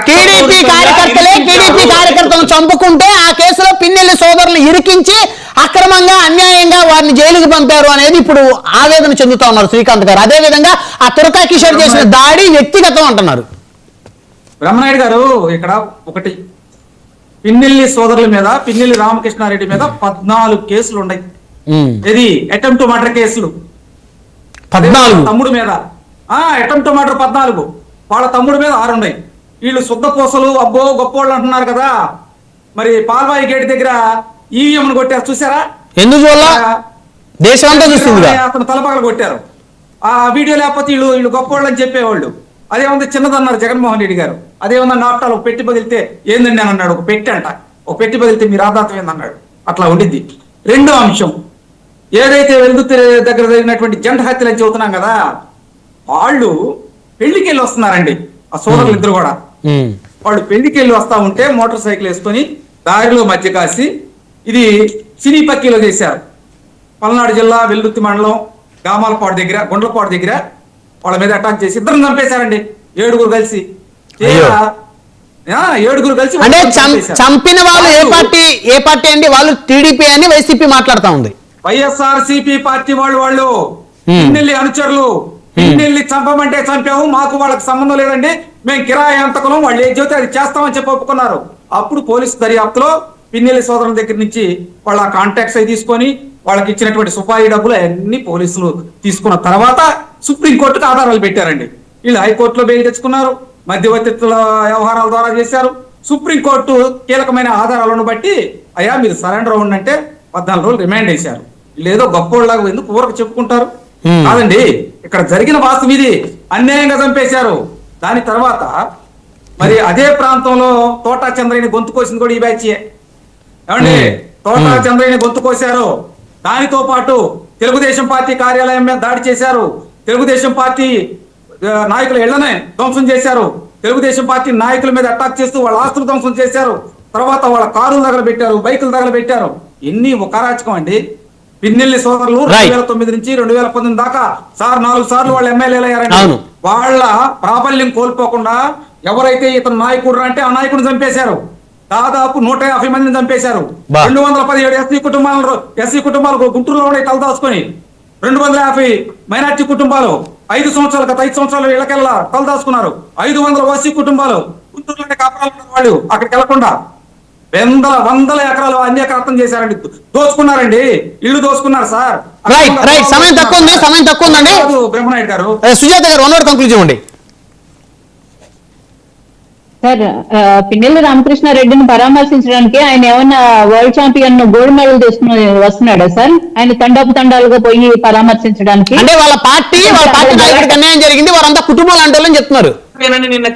TDP కార్యకర్తలను చంపుకుంటే ఆ కేసులో పిన్నెల్లి సోదరులు ఇరికించి అక్రమంగా అన్యాయంగా వారిని జైలుకి పంపారు అనేది ఇప్పుడు ఆవేదన చెందుతా ఉన్నారు శ్రీకాంత్ గారు. అదే విధంగా ఆ తురకా కిషోర్ చేసిన దాడి వ్యక్తిగతం అంటున్నారు. బ్రహ్మనాయుడు గారు ఇక్కడ ఒకటి, పిన్నెల్లి సోదరుల మీద, పిన్నెల్లి రామకృష్ణారెడ్డి మీద 14 కేసులు ఉన్నాయి. ఇది అటెంప్ట్ మర్డర్ కేసులు 14, తమ్ముడు మీద అటెంప్ట్ మర్డర్ 14, వాళ్ళ తమ్ముడు మీద 6 ఉన్నాయి. వీళ్ళు శుద్ధ పూసలు అబ్బో గొప్పోళ్ళు అంటున్నారు కదా. మరి పాల్వాయి గేట్ దగ్గర ఈవీఎం కొట్టారు చూసారా? ఎందుకు దేశమంతా చూస్తుంది, అతను తలపగలు కొట్టారు. ఆ వీడియో లేకపోతే వీళ్ళు గొప్పోళ్ళు అని చెప్పేవాళ్ళు. అదేముంది చిన్నదన్నారు జగన్మోహన్ రెడ్డి గారు. అదేమన్నా నాప్టాలు ఒక పెట్టి పగిలితే ఏందండి అని అన్నాడు. ఒక పెట్టి అంట, ఒక పెట్టి పగిలితే మీరు ఆదాతం ఏందన్నాడు. అట్లా ఉండిద్ది. రెండో అంశం, ఏదైతే వెలుగుతు దగ్గర జరిగినటువంటి జంట హత్యలు అని చెబుతున్నాం కదా, వాళ్ళు పెళ్లికి వెళ్ళి వస్తున్నారండి. ఆ సోదరులు ఇద్దరు కూడా వాళ్ళు పెళ్లికి వెళ్ళి వస్తా ఉంటే మోటార్ సైకిల్ వేసుకొని దారిలో మధ్య కాసి ఇది సినీ పక్కీలో చేశారు. పల్నాడు జిల్లా వెల్లుత్తి మండలం గామాలపాడు దగ్గర, గుండ్లపాడు దగ్గర వాళ్ళ మీద అటాక్ చేసి ఇద్దరు చంపేశారండి. 7 కలిసి 7 కలిసి. అంటే చంపిన వాళ్ళు ఏ పార్టీ అండి? వాళ్ళు టీడీపీ అని వైసీపీ మాట్లాడుతా ఉంది. వైఎస్ఆర్సీపీ పార్టీ వాళ్ళు పిన్నెల్లి అనుచరులు. పిన్నెల్లి చంపమంటే చంపాము, మాకు వాళ్ళకి సంబంధం లేదండి, మేము కిరాయి అంతకులం, వాళ్ళు ఏం చెబితే అది చేస్తామని చెప్పి ఒప్పుకున్నారు. అప్పుడు పోలీసు దర్యాప్తులో పిన్నెల్లి సోదరుల దగ్గర నుంచి వాళ్ళ కాంటాక్ట్స్ అవి తీసుకొని వాళ్ళకి ఇచ్చినటువంటి సుపారీ డబ్బులు అన్ని పోలీసులు తీసుకున్న తర్వాత సుప్రీంకోర్టుకు ఆధారాలు పెట్టారండి. వీళ్ళు హైకోర్టులో బెయిల్ తెచ్చుకున్నారు, మధ్యవర్తిత్వ వ్యవహారాల ద్వారా చేశారు. సుప్రీంకోర్టు కీలకమైన ఆధారాలను బట్టి అయ్యా మీరు సరెండర్ అవ్వండి అంటే 14 రోజులు రిమాండ్ వేశారు. లేదో గొప్పోళ్ళలాగా ఎందుకు ఊరకు చెప్పుకుంటారు? కాదండి, ఇక్కడ జరిగిన వాస్తవం ఇది. అన్యాయంగా చంపేశారు. దాని తర్వాత మరి అదే ప్రాంతంలో తోటా చంద్రయ్యని గొంతు కోసింది కూడా ఈ బ్యాచ్. ఏమండి, తోటా చంద్రయ్యని గొంతు కోశారు. దానితో పాటు తెలుగుదేశం పార్టీ కార్యాలయం మీద దాడి చేశారు. తెలుగుదేశం పార్టీ నాయకుల ఇళ్లనే ధ్వంసం చేశారు. తెలుగుదేశం పార్టీ నాయకుల మీద అటాక్ చేస్తూ వాళ్ళ ఆస్తులు ధ్వంసం చేశారు. తర్వాత వాళ్ళ కారులు తగలబెట్టారు, బైకులు తగలబెట్టారు. ఎన్ని ఒక అరాచకం అండి. పిన్నెల్లి సోదరులు 2009 నుంచి 2019 దాకా 4 సార్లు వాళ్ళు ఎమ్మెల్యేలు అయ్యారండి. వాళ్ళ ప్రాబల్యం కోల్పోకుండా ఎవరైతే ఇతను నాయకుడు అంటే ఆ నాయకుడిని చంపేశారు. దాదాపు 150 మందిని చంపేశారు. 217 ఎస్సీ కుటుంబాలు గుంటూరులో ఉండే తలదాచుకొని 250 మైనార్టీ కుటుంబాలు 5 సంవత్సరాలు గత 5 సంవత్సరాలు ఇళ్లకెల్లా తలదాచుకున్నారు. 500 ఓసీ కుటుంబాలు గుంటూరులోనే కాపురాలు వాళ్ళు అక్కడికి వెళ్లకుండా వందల ఎకరాలు అన్ని ఎకరాతం చేశారండి. దోచుకున్నారండి, ఇల్లు దోచుకున్నారు సార్. సమయం తక్కువ ఉందండి. బ్రహ్మనాయుడు గారు, సుజాత గారు 1 word కంక్లూజన్ ఇవ్వండి సార్. పిన్నెల్లి రామకృష్ణారెడ్డిని పరామర్శించడానికి ఆయన ఏమన్నా వరల్డ్ ఛాంపియన్ గోల్డ్ మెడల్ తీసుకుని వస్తున్నాడా సార్? ఆయన తండాలుగా పోయి పరామర్శించడానికి? అంటే వాళ్ళ పార్టీ నాయకుడికి అన్యాయం జరిగింది, వారంతా కుటుంబాలు అంటారని చెప్తున్నారు. నిన్న